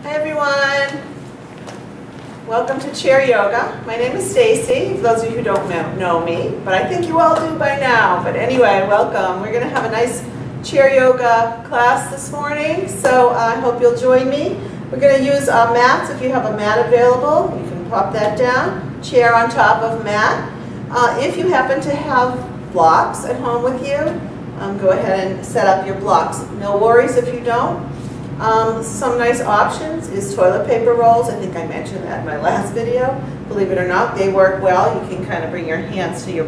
Hi everyone. Welcome to Chair Yoga. My name is Stacey, for those of you who don't know me, but I think you all do by now. But anyway, welcome. We're going to have a nice Chair Yoga class this morning, so I hope you'll join me. We're going to use mats. If you have a mat available, you can pop that down. Chair on top of mat. If you happen to have blocks at home with you, go ahead and set up your blocks. No worries if you don't. Some nice options is toilet paper rolls. I think I mentioned that in my last video. Believe it or not, they work well. You can kind of bring your hands to your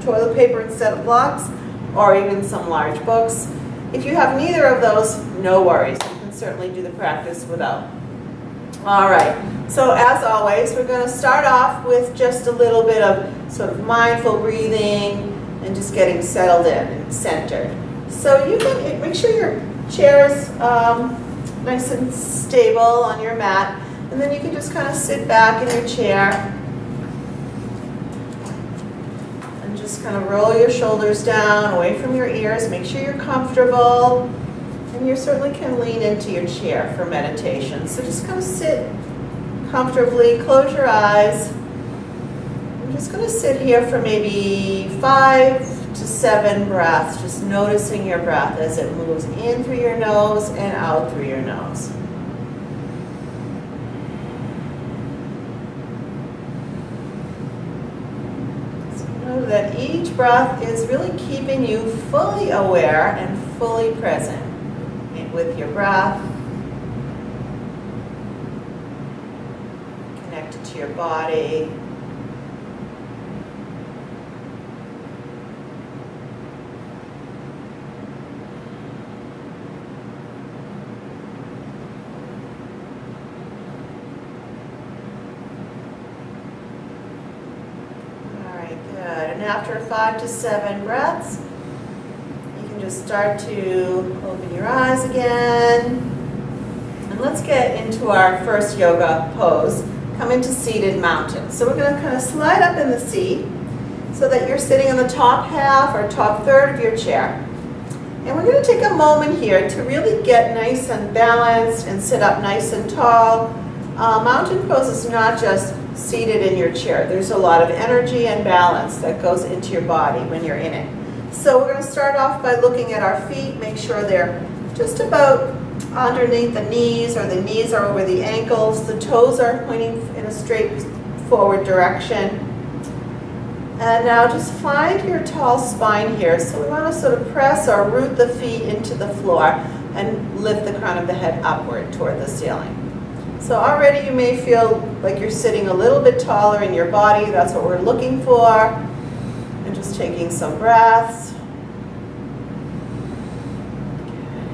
toilet paper instead of blocks, or even some large books. If you have neither of those, no worries. You can certainly do the practice without. All right, so as always, we're going to start off with just a little bit of sort of mindful breathing and just getting settled in and centered. So you can make sure your chair is nice and stable on your mat, and then you can just kind of sit back in your chair and just kind of roll your shoulders down away from your ears. Make sure you're comfortable, and you certainly can lean into your chair for meditation. So just kind of sit comfortably, close your eyes. I'm just going to sit here for maybe 5 to 7 breaths, just noticing your breath as it moves in through your nose and out through your nose. So know that each breath is really keeping you fully aware and fully present with your breath, connected to your body. And after 5 to 7 breaths, you can just start to open your eyes again. And let's get into our first yoga pose. Come into seated mountain. So we're going to kind of slide up in the seat so that you're sitting in the top half or top third of your chair. And we're going to take a moment here to really get nice and balanced and sit up nice and tall. Mountain pose is not just seated in your chair. There's a lot of energy and balance that goes into your body when you're in it. So we're going to start off by looking at our feet. Make sure they're just about underneath the knees, or the knees are over the ankles. The toes are pointing in a straight forward direction. And now just find your tall spine here. So we want to sort of press or root the feet into the floor and lift the crown of the head upward toward the ceiling. So already you may feel like you're sitting a little bit taller in your body. That's what we're looking for. And just taking some breaths.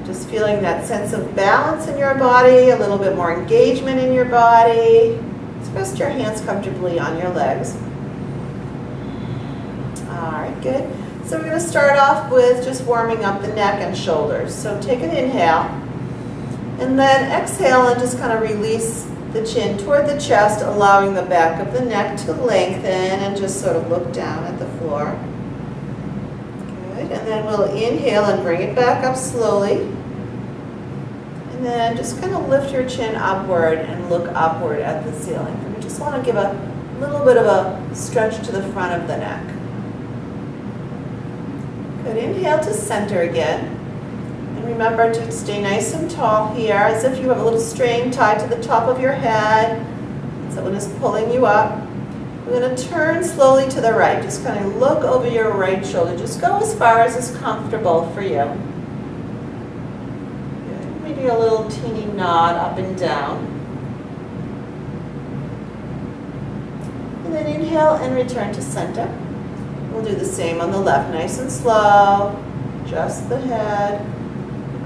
Just feeling that sense of balance in your body, a little bit more engagement in your body. Just rest your hands comfortably on your legs. All right, good. So we're going to start off with just warming up the neck and shoulders. So take an inhale. And then exhale and just kind of release the chin toward the chest, allowing the back of the neck to lengthen, and just sort of look down at the floor. Good. And then we'll inhale and bring it back up slowly. And then just kind of lift your chin upward and look upward at the ceiling. And we just want to give a little bit of a stretch to the front of the neck. Good. Inhale to center again. Remember to stay nice and tall here, as if you have a little string tied to the top of your head. Someone is pulling you up. We're going to turn slowly to the right. Just kind of look over your right shoulder. Just go as far as is comfortable for you. Good. Maybe a little teeny nod up and down. And then inhale and return to center. We'll do the same on the left. Nice and slow. Just the head.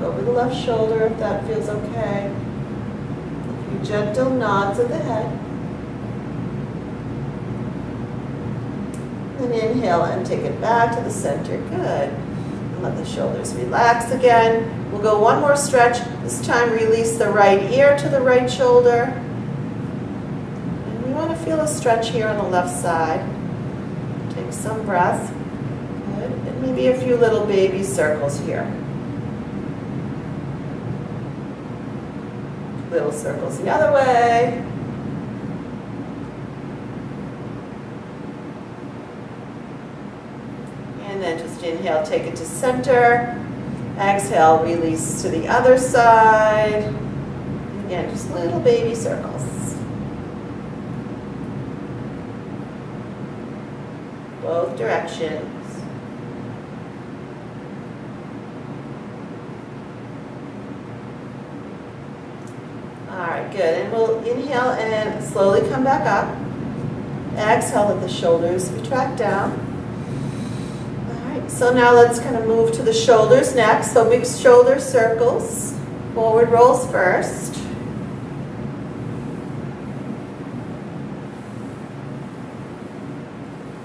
Over the left shoulder if that feels okay. A few gentle nods of the head. And inhale and take it back to the center. Good. And let the shoulders relax again. We'll go one more stretch. This time release the right ear to the right shoulder. And we want to feel a stretch here on the left side. Take some breath. Good. And maybe a few little baby circles here. Little circles the other way. And then just inhale, take it to center. Exhale, release to the other side. Again, just little baby circles. Both directions. All right, good. And we'll inhale and slowly come back up. Exhale, let the shoulders retract down. So now let's kind of move to the shoulders next. So big shoulder circles, forward rolls first.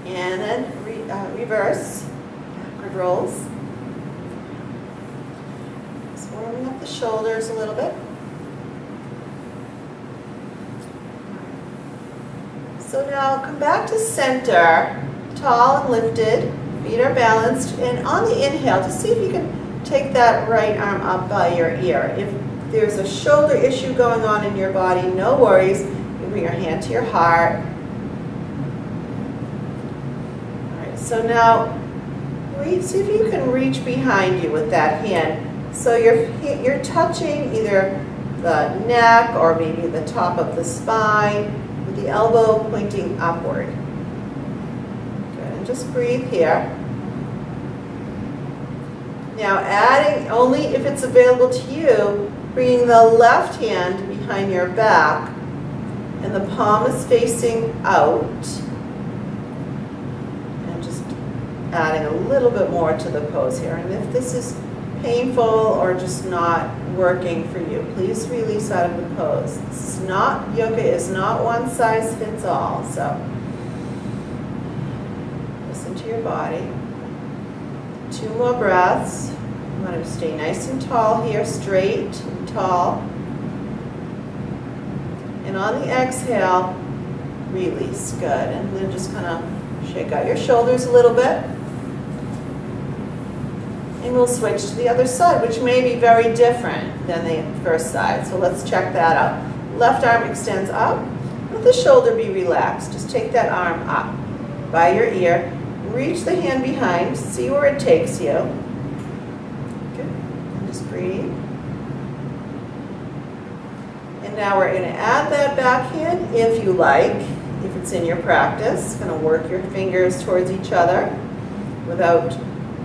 And then reverse, backward rolls. Just warming up the shoulders a little bit. So now come back to center, tall and lifted. Feet are balanced, and on the inhale, just see if you can take that right arm up by your ear. If there's a shoulder issue going on in your body, no worries. You bring your hand to your heart. All right, so now see if you can reach behind you with that hand. So you're touching either the neck or maybe the top of the spine with the elbow pointing upward. Just breathe here. Now adding, only if it's available to you, bringing the left hand behind your back and the palm is facing out. And just adding a little bit more to the pose here. And if this is painful or just not working for you, please release out of the pose. It's not, yoga is not one size fits all. So to your body. 2 more breaths. You want to stay nice and tall here, straight and tall. And on the exhale, release. Good. And then just kind of shake out your shoulders a little bit. And we'll switch to the other side, which may be very different than the first side. So let's check that out. Left arm extends up. Let the shoulder be relaxed. Just take that arm up by your ear. Reach the hand behind, see where it takes you. Good. And just breathe. And now we're going to add that back hand if you like, if it's in your practice. Going to work your fingers towards each other without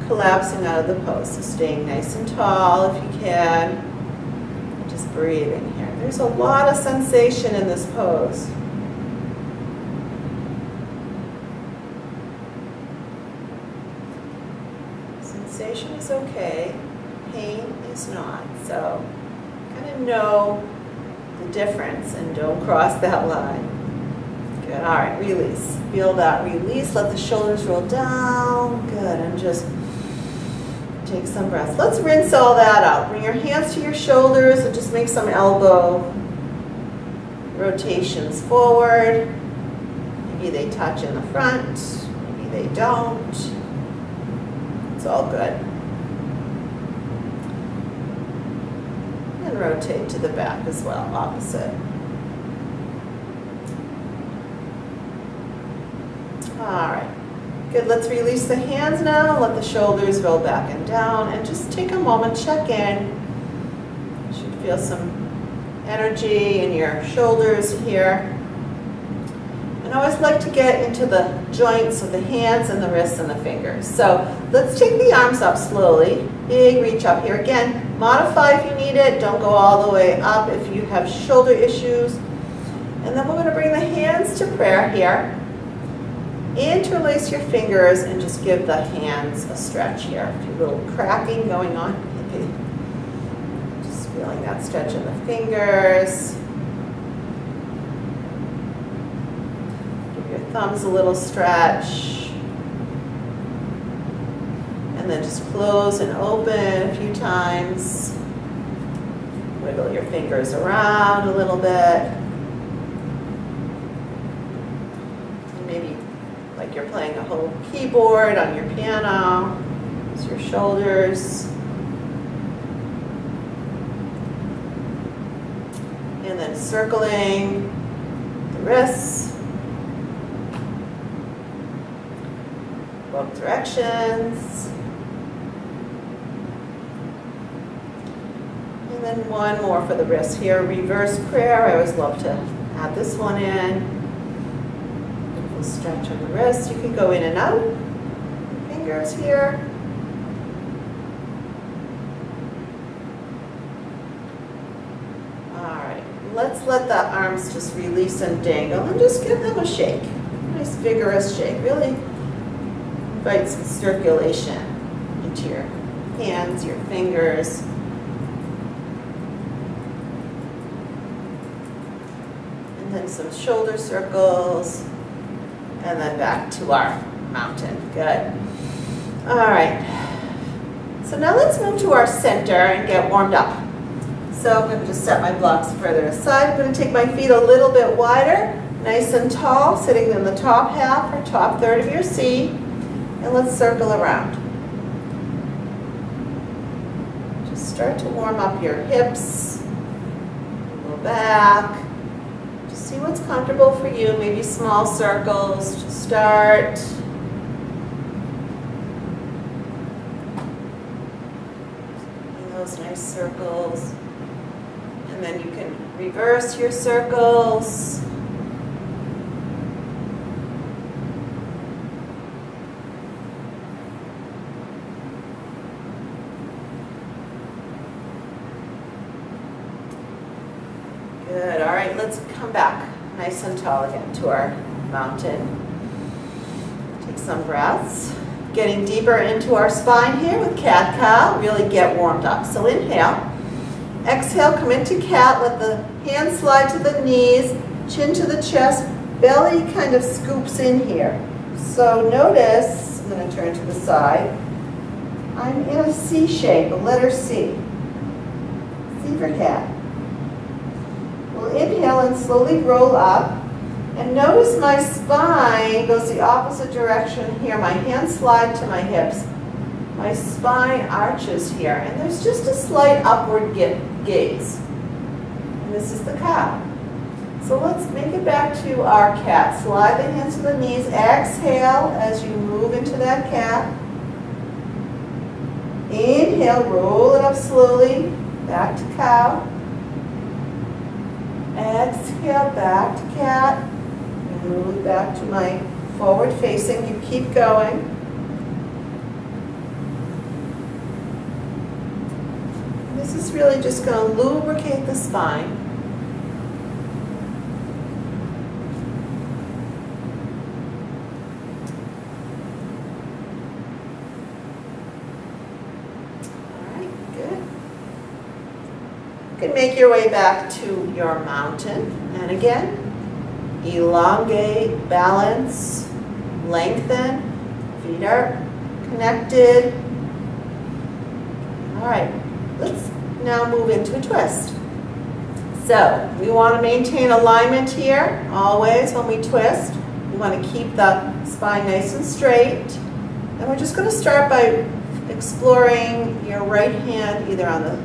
collapsing out of the pose. So staying nice and tall if you can. And just breathing here. There's a lot of sensation in this pose. Sensation is okay, pain is not. So kind of know the difference and don't cross that line. Good, all right, release. Feel that release, let the shoulders roll down. Good, and just take some breaths. Let's rinse all that out. Bring your hands to your shoulders and just make some elbow rotations forward. Maybe they touch in the front, maybe they don't. It's all good. And rotate to the back as well, opposite. All right, good. Let's release the hands now. Let the shoulders roll back and down. And just take a moment, check in. You should feel some energy in your shoulders here. And I always like to get into the joints of the hands and the wrists and the fingers. So let's take the arms up slowly. Big reach up here. Again, modify if you need it. Don't go all the way up if you have shoulder issues. And then we're going to bring the hands to prayer here. Interlace your fingers and just give the hands a stretch here. A little cracking going on. Just feeling that stretch in the fingers. Thumbs a little stretch, and then just close and open a few times. Wiggle your fingers around a little bit. And maybe like you're playing a whole keyboard on your piano. Use your shoulders. And then circling the wrists, both directions. And then one more for the wrists here, reverse prayer. I always love to add this one in. Beautiful stretch on the wrist. You can go in and out. Fingers here. Let's let the arms just release and dangle and just give them a shake. Nice vigorous shake. Really invite some circulation into your hands, your fingers. And then some shoulder circles. And then back to our mountain. Good. All right. So now let's move to our center and get warmed up. So I'm going to just set my blocks further aside. I'm going to take my feet a little bit wider, nice and tall, sitting in the top half or top third of your seat. And let's circle around. Just start to warm up your hips, go back. Just see what's comfortable for you. Maybe small circles to start. And those nice circles. And then you can reverse your circles. Good, all right, let's come back nice and tall again to our mountain. Take some breaths. Getting deeper into our spine here with cat-cow, really get warmed up. So inhale. Exhale, come into cat, let the hands slide to the knees, chin to the chest, belly kind of scoops in here. So notice, I'm going to turn to the side, I'm in a C shape, a letter C. C for cat. We'll inhale and slowly roll up. And notice my spine goes the opposite direction here. My hands slide to my hips. My spine arches here, and there's just a slight upward gaze. And this is the cow. So let's make it back to our cat. Slide the hands to the knees. Exhale as you move into that cat. Inhale, roll it up slowly. Back to cow. Exhale, back to cat. And move back to my forward facing. You keep going. This is really just going to lubricate the spine. All right, good. You can make your way back to your mountain. And again, elongate, balance, lengthen. Feet are connected. All right. Let's now move into a twist. So we want to maintain alignment here, always when we twist. We want to keep the spine nice and straight. And we're just going to start by exploring your right hand either on the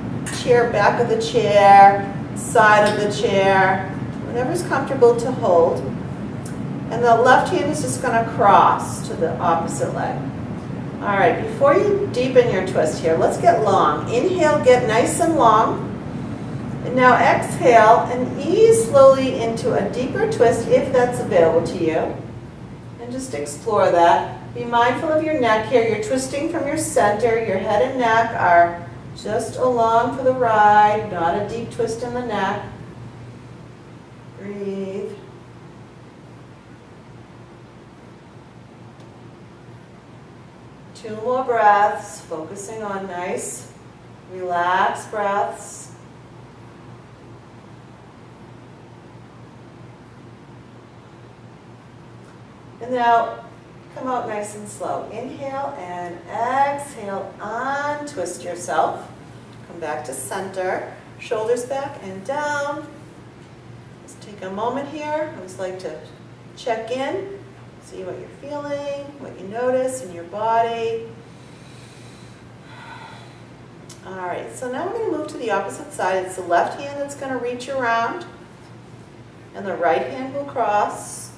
chair, back of the chair, side of the chair, whatever's comfortable to hold. And the left hand is just going to cross to the opposite leg. All right, before you deepen your twist here, let's get long. Inhale, get nice and long. And now exhale and ease slowly into a deeper twist if that's available to you. And just explore that. Be mindful of your neck here. You're twisting from your center. Your head and neck are just along for the ride, not a deep twist in the neck. Breathe. Two more breaths, focusing on nice, relaxed breaths. And now, come out nice and slow. Inhale and exhale, untwist yourself. Come back to center, shoulders back and down. Let's take a moment here. I always like to check in. See what you're feeling, what you notice in your body. All right, so now we're going to move to the opposite side. It's the left hand that's going to reach around, and the right hand will cross.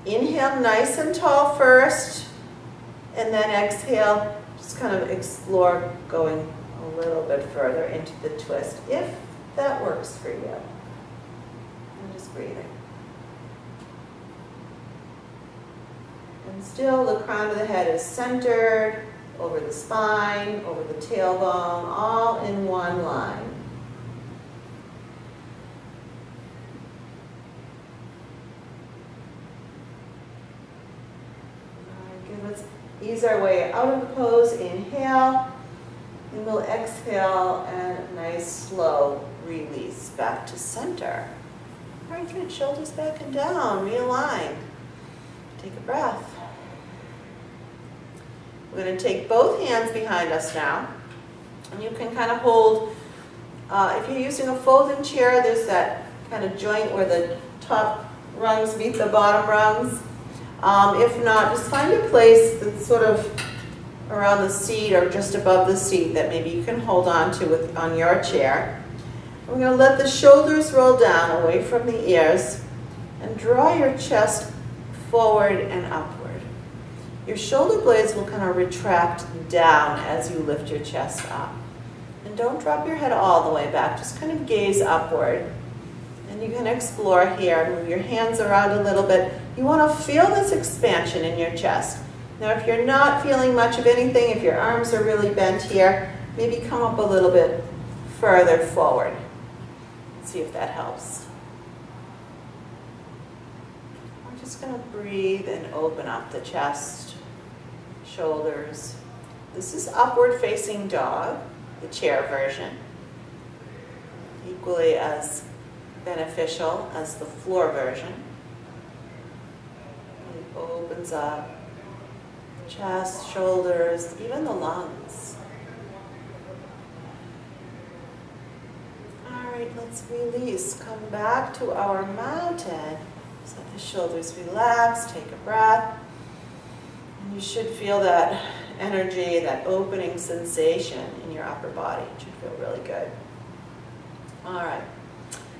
Inhale nice and tall first, and then exhale, just kind of explore going a little bit further into the twist, if that works for you. And just breathing. And still the crown of the head is centered, over the spine, over the tailbone, all in one line. Good. Let's ease our way out of the pose. Inhale, and we'll exhale, and a nice slow release back to center. All right, good. Shoulders back and down, realign. Take a breath. We're going to take both hands behind us now, and you can kind of hold, if you're using a folding chair, there's that kind of joint where the top rungs meet the bottom rungs. If not, just find a place that's sort of around the seat or just above the seat that maybe you can hold on to on your chair. We're going to let the shoulders roll down away from the ears and draw your chest forward and upward. Your shoulder blades will kind of retract down as you lift your chest up. And don't drop your head all the way back, just kind of gaze upward. And you can explore here, move your hands around a little bit. You want to feel this expansion in your chest. Now if you're not feeling much of anything, if your arms are really bent here, maybe come up a little bit further forward. Let's see if that helps. We're just going to breathe and open up the chest. Shoulders. This is upward facing dog, the chair version. Equally as beneficial as the floor version. It opens up chest, shoulders, even the lungs. All right, let's release. Come back to our mountain. Just let the shoulders relax, take a breath. And you should feel that energy, that opening sensation in your upper body. It should feel really good. All right.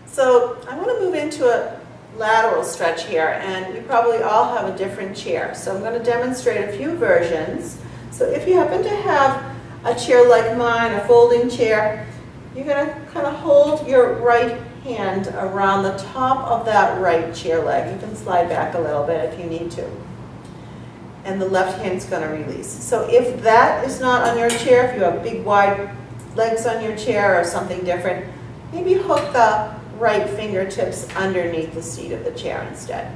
So I want to move into a lateral stretch here, and you probably all have a different chair. So I'm going to demonstrate a few versions. So if you happen to have a chair like mine, a folding chair, you're going to kind of hold your right hand around the top of that right chair leg. You can slide back a little bit if you need to. And the left hand's going to release. So if that is not on your chair, if you have big wide legs on your chair or something different, maybe hook the right fingertips underneath the seat of the chair instead.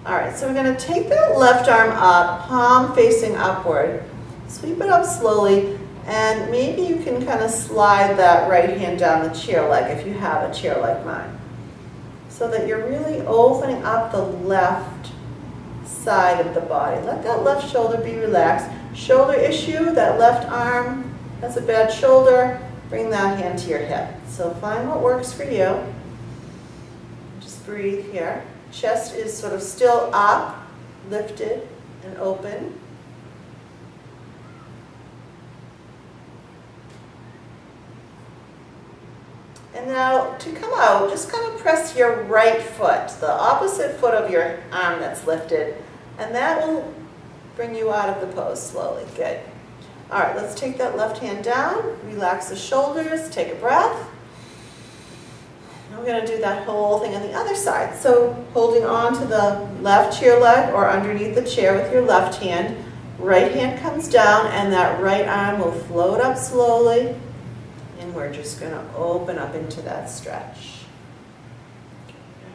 All right, so we're going to take that left arm up, palm facing upward, sweep it up slowly, and maybe you can kind of slide that right hand down the chair leg if you have a chair like mine, so that you're really opening up the left side of the body. Let that left shoulder be relaxed. Shoulder issue, that left arm, that's a bad shoulder, bring that hand to your hip. So find what works for you. Just breathe here. Chest is sort of still up, lifted, and open. And now to come out, just kind of press your right foot, the opposite foot of your arm that's lifted, and that will bring you out of the pose slowly. Good. All right, let's take that left hand down, relax the shoulders, take a breath. Now we're going to do that whole thing on the other side. So holding on to the left chair leg or underneath the chair with your left hand, right hand comes down and that right arm will float up slowly, and we're just going to open up into that stretch.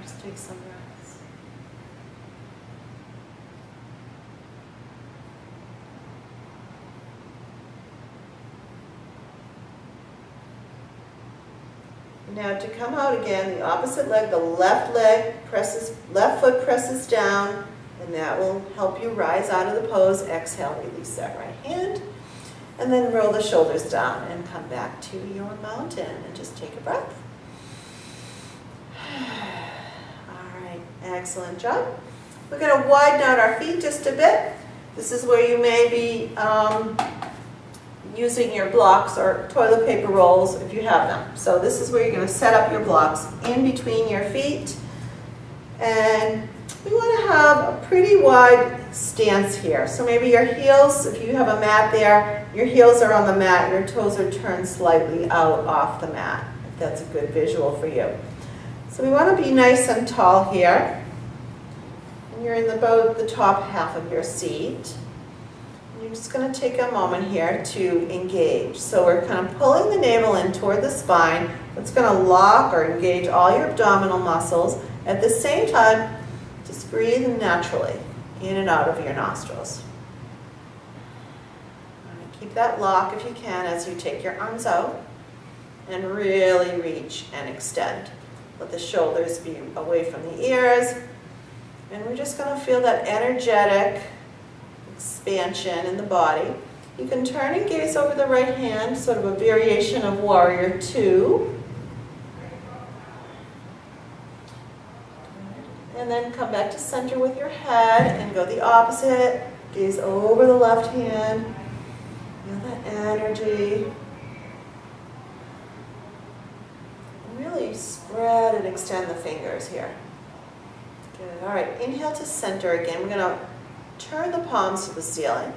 Just take some breaths. Now to come out again, the opposite leg, the left foot presses down, and that will help you rise out of the pose. Exhale, release that right hand, and then roll the shoulders down and come back to your mountain and just take a breath. All right, excellent job. We're going to widen out our feet just a bit. This is where you may be using your blocks or toilet paper rolls if you have them. So this is where you're going to set up your blocks in between your feet. And we want to have a pretty wide stance here. So maybe your heels, if you have a mat there, your heels are on the mat, your toes are turned slightly out off the mat. If that's a good visual for you. So we want to be nice and tall here. And you're in about the top half of your seat. You're just going to take a moment here to engage. So we're kind of pulling the navel in toward the spine. It's going to lock or engage all your abdominal muscles. At the same time, just breathe naturally in and out of your nostrils. Keep that lock if you can as you take your arms out and really reach and extend. Let the shoulders be away from the ears. And we're just going to feel that energetic expansion in the body. You can turn and gaze over the right hand, sort of a variation of Warrior Two. And then come back to center with your head and go the opposite. Gaze over the left hand. Feel that energy. And really spread and extend the fingers here. Good. All right, inhale to center again. We're going to turn the palms to the ceiling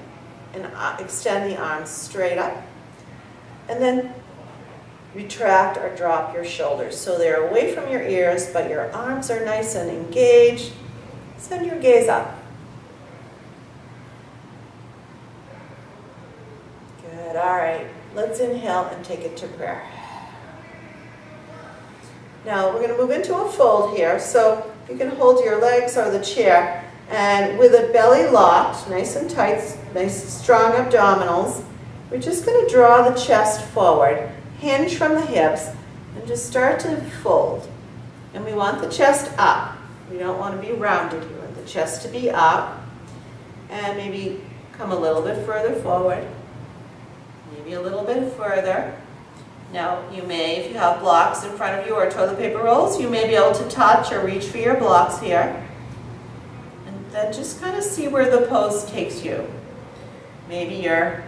and extend the arms straight up. And then retract or drop your shoulders. So they're away from your ears, but your arms are nice and engaged. Send your gaze up. Good, all right. Let's inhale and take it to prayer. Now we're going to move into a fold here. So you can hold your legs or the chair, and with a belly locked, nice and tight, nice strong abdominals, we're just going to draw the chest forward. Hinge from the hips and just start to fold. And we want the chest up. We don't want to be rounded. We want the chest to be up. And maybe come a little bit further forward. Maybe a little bit further. Now you may, if you have blocks in front of you or toilet paper rolls, you may be able to touch or reach for your blocks here. And then just kind of see where the pose takes you. Maybe your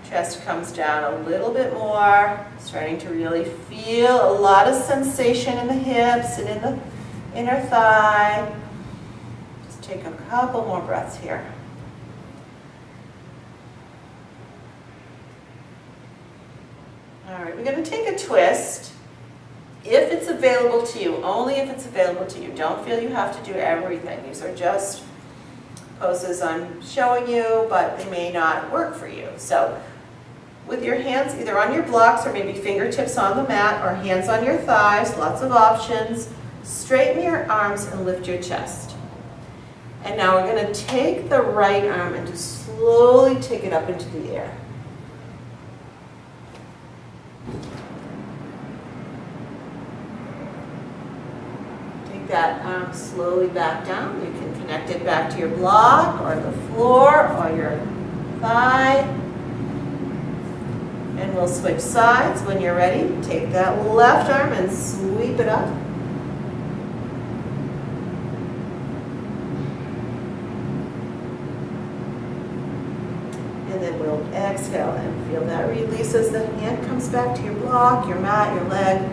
chest comes down a little bit more, starting to really feel a lot of sensation in the hips and in the inner thigh. Just take a couple more breaths here. All right, we're going to take a twist if it's available to you, only if it's available to you. Don't feel you have to do everything. These are just poses I'm showing you, but they may not work for you. So with your hands either on your blocks or maybe fingertips on the mat or hands on your thighs, lots of options. Straighten your arms and lift your chest. And now we're going to take the right arm and just slowly take it up into the air. Take that arm slowly back down. You can connect it back to your block or the floor or your thigh. And we'll switch sides. When you're ready, take that left arm and sweep it up. And then we'll exhale and feel that release as the hand comes back to your block, your mat, your leg.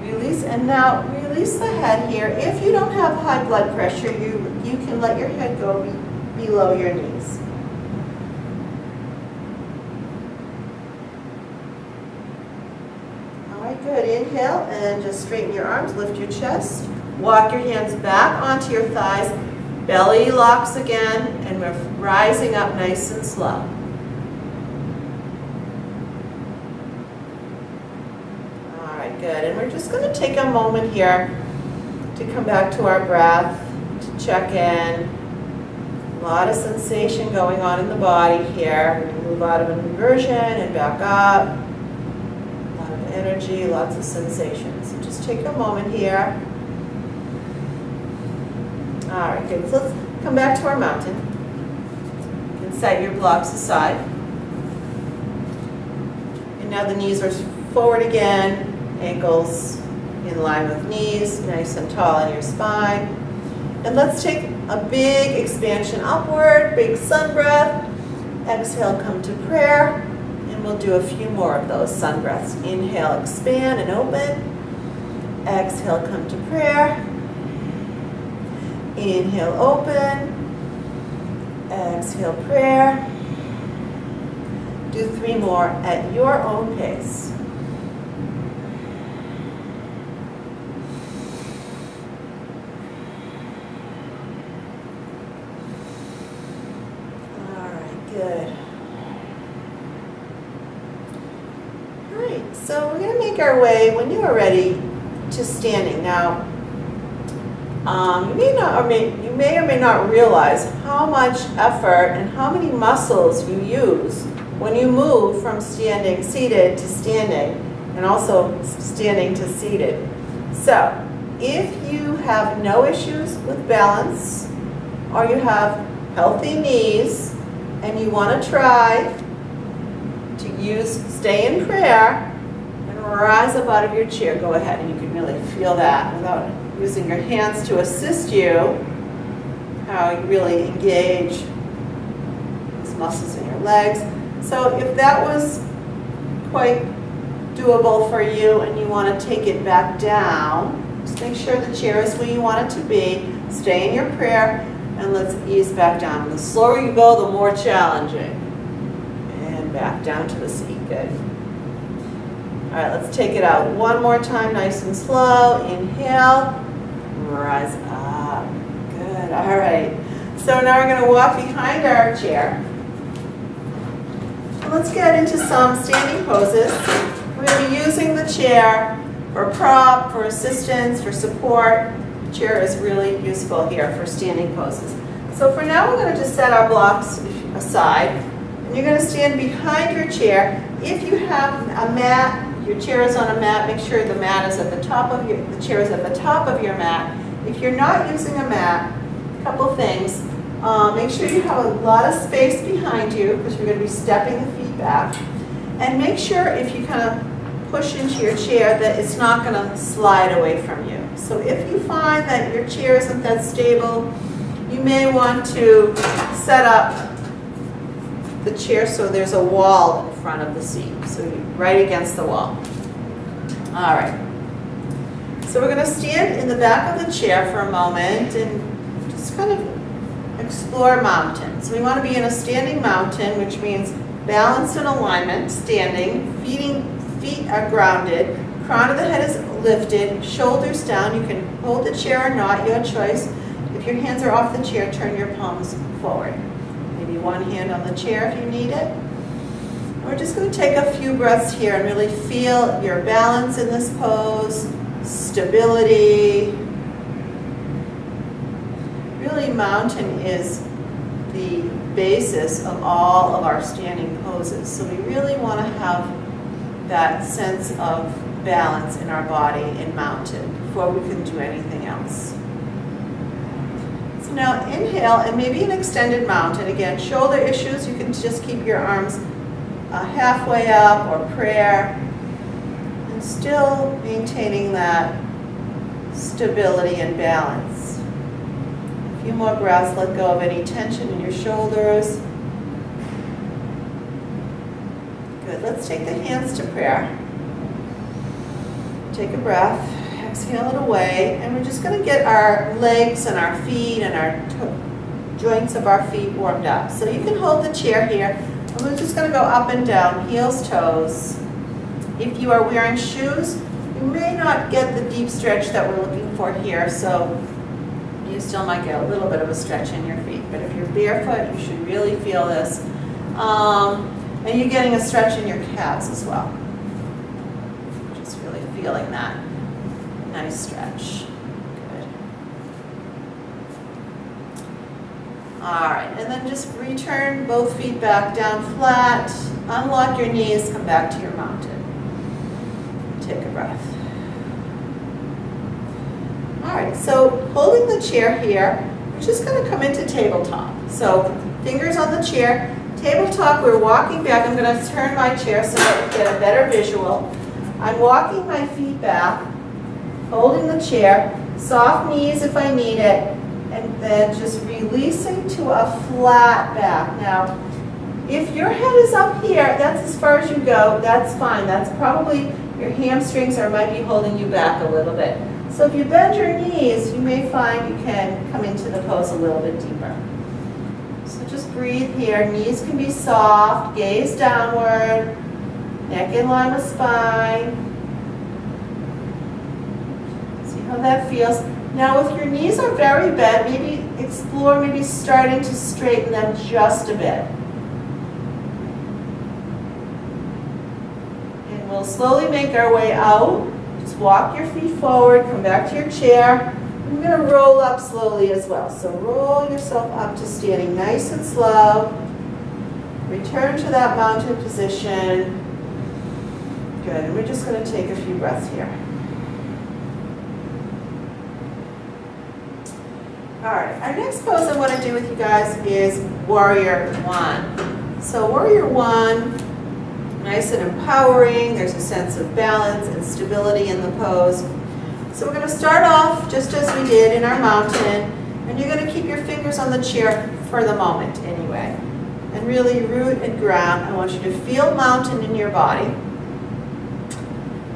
Release, and now release the head here. If you don't have high blood pressure, you can let your head go below your knees. Good. Inhale and just straighten your arms, lift your chest. Walk your hands back onto your thighs. Belly locks again, and we're rising up nice and slow. All right, good. And we're just going to take a moment here to come back to our breath, to check in. A lot of sensation going on in the body here. We move out of an inversion and back up. Energy, lots of sensations. So just take a moment here. All right, good. So let's come back to our mountain. You can set your blocks aside. And now the knees are forward again, ankles in line with knees, nice and tall in your spine. And let's take a big expansion upward, big sun breath. Exhale, come to prayer. And And we'll do a few more of those sun breaths. Inhale, expand and open. Exhale, come to prayer. Inhale, open. Exhale, prayer. Do 3 more at your own pace. All right, good. All right, so we're going to make our way, when you are ready, to standing. Now, you may or may not realize how much effort and how many muscles you use when you move from standing seated to standing, and also standing to seated. So, if you have no issues with balance, or you have healthy knees, and you want to try to stay in prayer, and rise up out of your chair, go ahead, and you can really feel that without using your hands to assist you, how you really engage these muscles in your legs. So if that was quite doable for you and you want to take it back down, just make sure the chair is where you want it to be. Stay in your prayer, and let's ease back down. The slower you go, the more challenging. And back down to the seat. Good. All right, let's take it out one more time, nice and slow. Inhale, rise up. Good. All right. So now we're going to walk behind our chair. Let's get into some standing poses. We're going to be using the chair for prop, for assistance, for support. The chair is really useful here for standing poses. So for now, we're going to just set our blocks aside. And you're going to stand behind your chair. If you have a mat, your chair is on a mat, make sure the mat is at the top of the chair is at the top of your mat. If you're not using a mat, a couple things. Make sure you have a lot of space behind you, because you're going to be stepping the feet back. And make sure if you kind of push into your chair that it's not going to slide away from you. So if you find that your chair isn't that stable, you may want to set up the chair so there's a wall in front of the seat, so you're right against the wall. All right. So we're going to stand in the back of the chair for a moment and just kind of explore mountain. So we want to be in a standing mountain, which means balance and alignment, standing, feet are grounded, crown of the head is lifted, shoulders down. You can hold the chair or not, your choice. If your hands are off the chair, turn your palms forward. Maybe one hand on the chair if you need it. And we're just going to take a few breaths here and really feel your balance in this pose, stability. Really, mountain is the basis of all of our standing poses. So we really want to have that sense of balance in our body in mountain before we can do anything else. So now inhale, and maybe an extended mountain. Again, shoulder issues, you can just keep your arms halfway up, or prayer, and still maintaining that stability and balance. A few more breaths, let go of any tension in your shoulders. Good, let's take the hands to prayer. Take a breath, exhale it away, and we're just going to get our legs and our feet and our joints of our feet warmed up. So you can hold the chair here, and we're just going to go up and down, heels, toes. If you are wearing shoes, you may not get the deep stretch that we're looking for here, so you still might get a little bit of a stretch in your feet. But if you're barefoot, you should really feel this. And you're getting a stretch in your calves as well. Just really feeling that nice stretch. Good. All right, and then just return both feet back down flat. Unlock your knees, come back to your mountain. Take a breath. All right, so holding the chair here, we're just going to come into tabletop. So fingers on the chair. Tabletop, we're walking back. I'm going to turn my chair so that we get a better visual. I'm walking my feet back, holding the chair, soft knees if I need it, and then just releasing to a flat back. Now, If your head is up here, that's as far as you go, that's fine. That's probably your hamstrings might be holding you back a little bit. So if you bend your knees, you may find you can come into the pose a little bit deeper. So just breathe here. Knees can be soft, gaze downward, neck in line with spine. See how that feels. Now if your knees are very bent, maybe explore starting to straighten them just a bit. And we'll slowly make our way out. Just walk your feet forward, come back to your chair. I'm going to roll up slowly as well. So roll yourself up to standing nice and slow. Return to that mountain position. Good, and we're just going to take a few breaths here. All right, our next pose I want to do with you guys is Warrior One. So Warrior One, nice and empowering. There's a sense of balance and stability in the pose. So we're going to start off just as we did in our mountain, and you're going to keep your fingers on the chair for the moment anyway. And really root and ground. I want you to feel mountain in your body.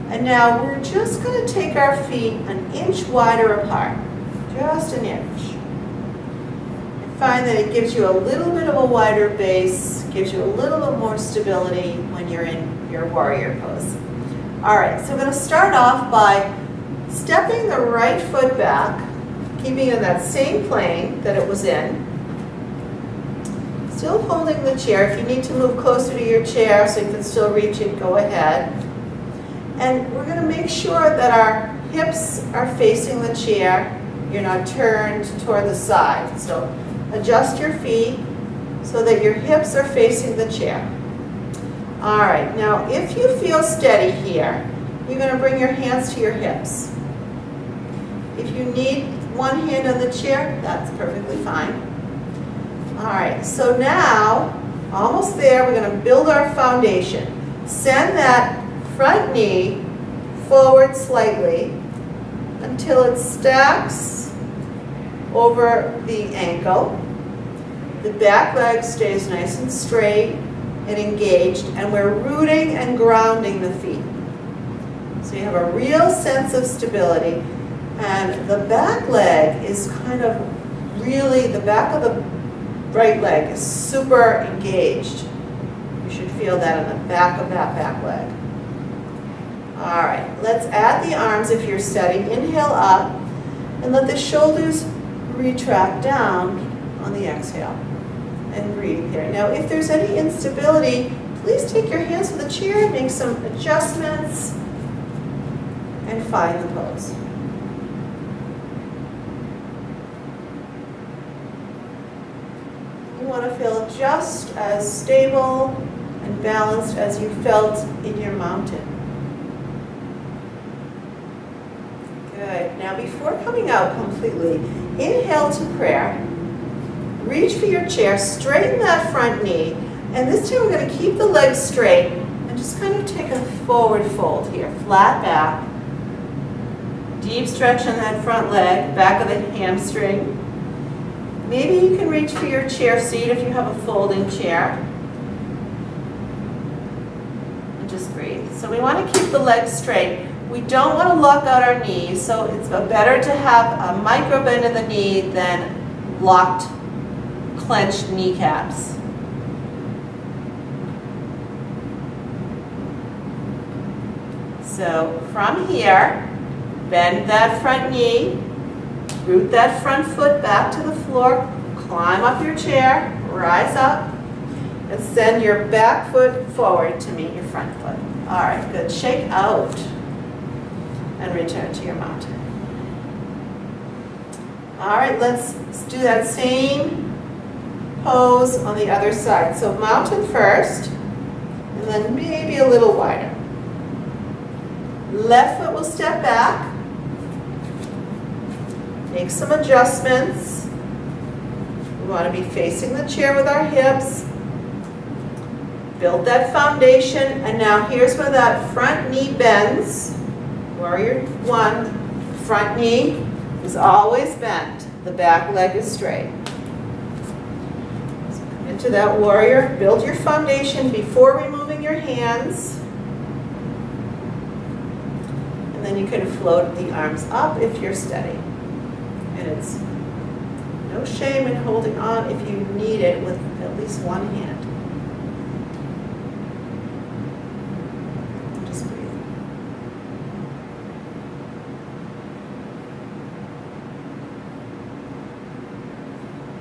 And now we're just going to take our feet an inch wider apart, just an inch. And find that it gives you a little bit of a wider base, gives you a little bit more stability when you're in your warrior pose. All right, so we're going to start off by stepping the right foot back, keeping in that same plane that it was in. Still holding the chair. If you need to move closer to your chair so you can still reach it, go ahead. And we're going to make sure that our hips are facing the chair. You're not turned toward the side. So adjust your feet so that your hips are facing the chair. All right, now if you feel steady here, you're going to bring your hands to your hips. If you need one hand on the chair, that's perfectly fine. All right, so now, almost there, we're going to build our foundation. Send that front knee forward slightly until it stacks over the ankle. The back leg stays nice and straight and engaged, and we're rooting and grounding the feet. So you have a real sense of stability, and the back leg is kind of really, the back of the right leg is super engaged. You should feel that in the back of that back leg. All right, let's add the arms if you're steady. Inhale up, and let the shoulders retract down on the exhale. And breathe here. Now, if there's any instability, please take your hands to the chair, make some adjustments, and find the pose. You want to feel just as stable and balanced as you felt in your mountain. Good. Now, before coming out completely, inhale to prayer. Reach for your chair, straighten that front knee, and this time we're going to keep the legs straight and just kind of take a forward fold here, flat back. Deep stretch on that front leg, back of the hamstring. Maybe you can reach for your chair seat if you have a folding chair. And just breathe. So we want to keep the legs straight. We don't want to lock out our knees, so it's better to have a micro bend in the knee than locked, clenched kneecaps. So from here, bend that front knee, root that front foot back to the floor, climb up your chair, rise up, and send your back foot forward to meet your front foot. All right, good. Shake out and return to your mountain. All right, let's do that same pose on the other side. So mountain first, and then maybe a little wider. Left foot will step back. Make some adjustments. We want to be facing the chair with our hips. Build that foundation, and now here's where that front knee bends. Warrior one, front knee is always bent. The back leg is straight. So come into that warrior. Build your foundation before removing your hands. And then you can float the arms up if you're steady. And it's no shame in holding on if you need it with at least one hand. Just breathe.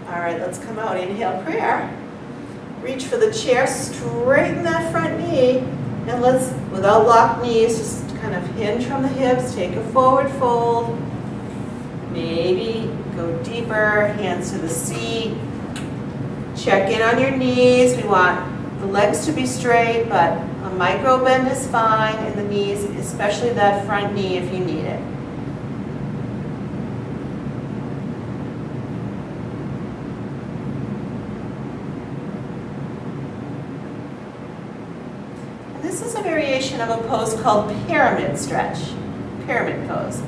All right, let's come out. Inhale, prayer. Reach for the chair, straighten that front knee, and let's, without locked knees, just kind of hinge from the hips, take a forward fold. Maybe go deeper, hands to the seat. Check in on your knees. We want the legs to be straight, but a micro bend is fine in the knees, especially that front knee if you need it. And this is a variation of a pose called pyramid stretch, pyramid pose.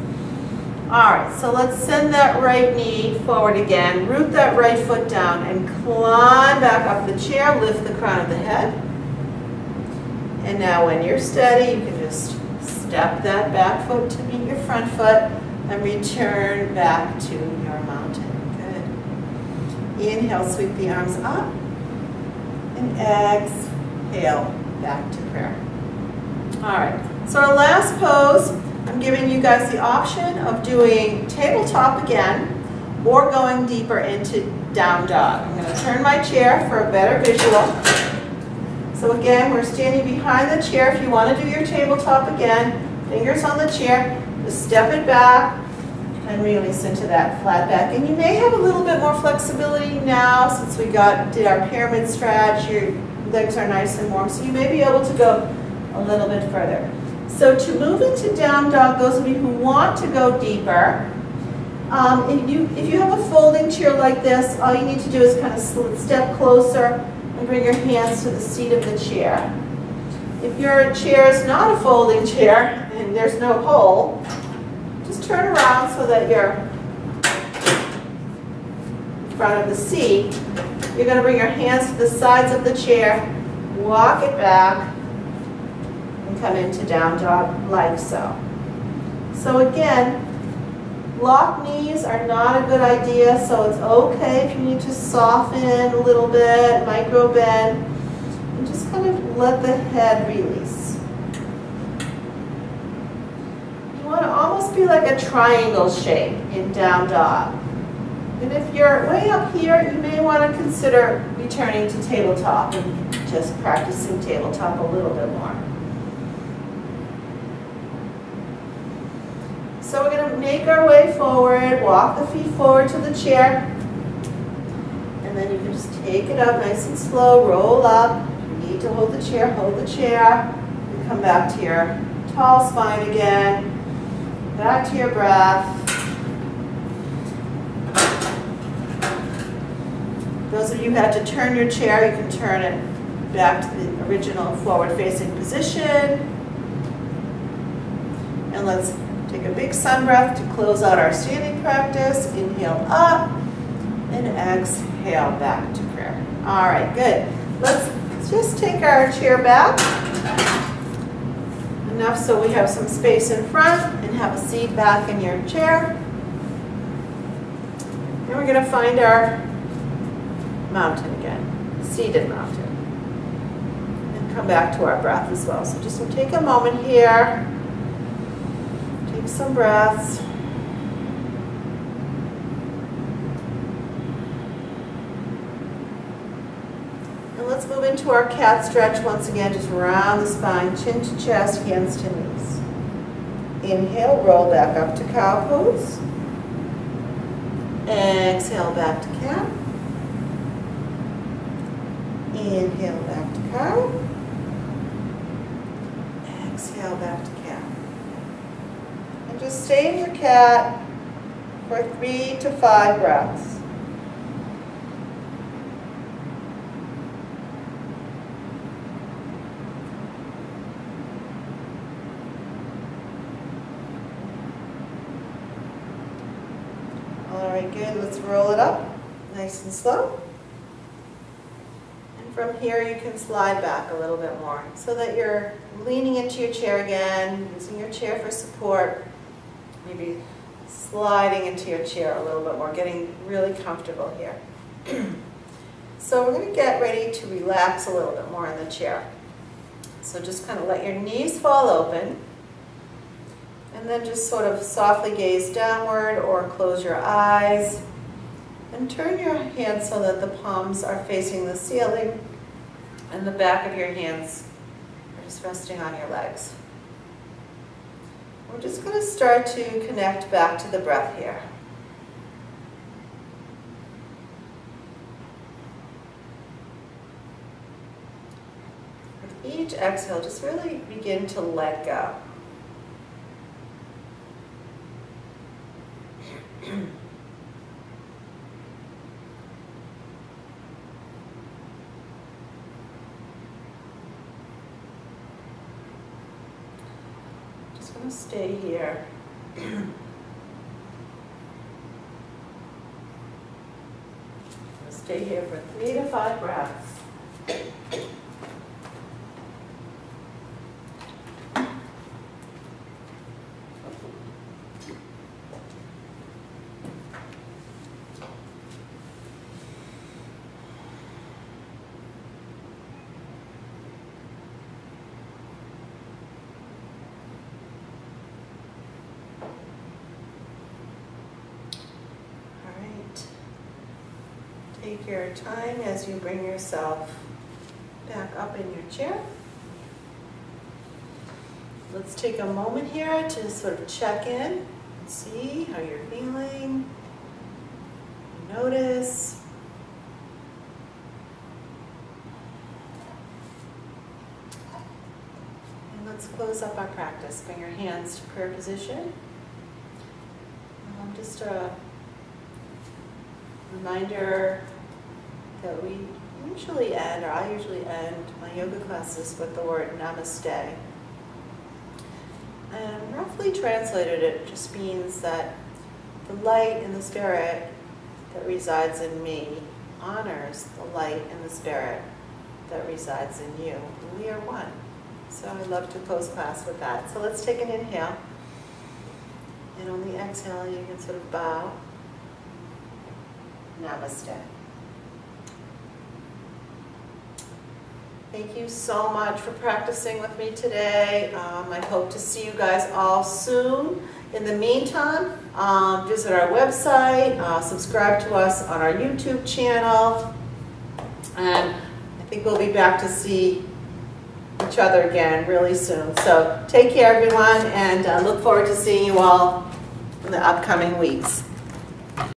All right, so let's send that right knee forward again. Root that right foot down and climb back up the chair. Lift the crown of the head. And now when you're steady, you can just step that back foot to meet your front foot and return back to your mountain. Good. Inhale, sweep the arms up. And exhale, back to prayer. All right, so our last pose, I'm giving you guys the option of doing tabletop again or going deeper into down dog. I'm going to turn my chair for a better visual. So again, we're standing behind the chair. If you want to do your tabletop again, fingers on the chair, just step it back and release into that flat back. And you may have a little bit more flexibility now since we did our pyramid stretch. Your legs are nice and warm, so you may be able to go a little bit further. So to move into down dog, those of you who want to go deeper, if you have a folding chair like this, all you need to do is kind of step closer and bring your hands to the seat of the chair. If your chair is not a folding chair and there's no hole, just turn around so that you're in front of the seat. You're going to bring your hands to the sides of the chair, walk it back, come into down dog like so. So again, locked knees are not a good idea, so it's okay if you need to soften a little bit, micro bend, and just kind of let the head release. You want to almost be like a triangle shape in down dog. And if you're way up here, you may want to consider returning to tabletop and just practicing tabletop a little bit more. So we're going to make our way forward, walk the feet forward to the chair, and then you can just take it up nice and slow, roll up. If you need to hold the chair, and come back to your tall spine again, back to your breath. Those of you who had to turn your chair, you can turn it back to the original forward-facing position. And let's take a big sun breath to close out our standing practice. Inhale up and exhale back to prayer. All right, good. Let's just take our chair back. Enough so we have some space in front and have a seat back in your chair. And we're going to find our mountain again, seated mountain. And come back to our breath as well. So just take a moment here. Take some breaths. And let's move into our cat stretch once again. Just round the spine, chin to chest, hands to knees. Inhale, roll back up to cow pose. Exhale, back to cat. Inhale, back to cow. Exhale, back to cat. And just stay in your cat for 3 to 5 breaths. All right, good. Let's roll it up nice and slow. from here you can slide back a little bit more so that you're leaning into your chair again, using your chair for support, maybe sliding into your chair a little bit more, getting really comfortable here. So we're going to get ready to relax a little bit more in the chair. So just kind of let your knees fall open, and then just sort of softly gaze downward or close your eyes, and turn your hands so that the palms are facing the ceiling, and the back of your hands are just resting on your legs. We're just going to start to connect back to the breath here. With each exhale, just really begin to let go. Just going to stay here. Stay here for 3 to 5 breaths. Take your time as you bring yourself back up in your chair. Let's take a moment here to sort of check in and see how you're feeling. Notice. And let's close up our practice. Bring your hands to prayer position. Just a reminder that we usually end, or I usually end my yoga classes with the word namaste. And roughly translated, it just means that the light and the spirit that resides in me honors the light and the spirit that resides in you. We are one. So I love to close class with that. So let's take an inhale. And on the exhale, you can sort of bow. Namaste. Thank you so much for practicing with me today. I hope to see you guys all soon. In the meantime, visit our website, subscribe to us on our YouTube channel, and I think we'll be back to see each other again really soon. So take care, everyone, and look forward to seeing you all in the upcoming weeks.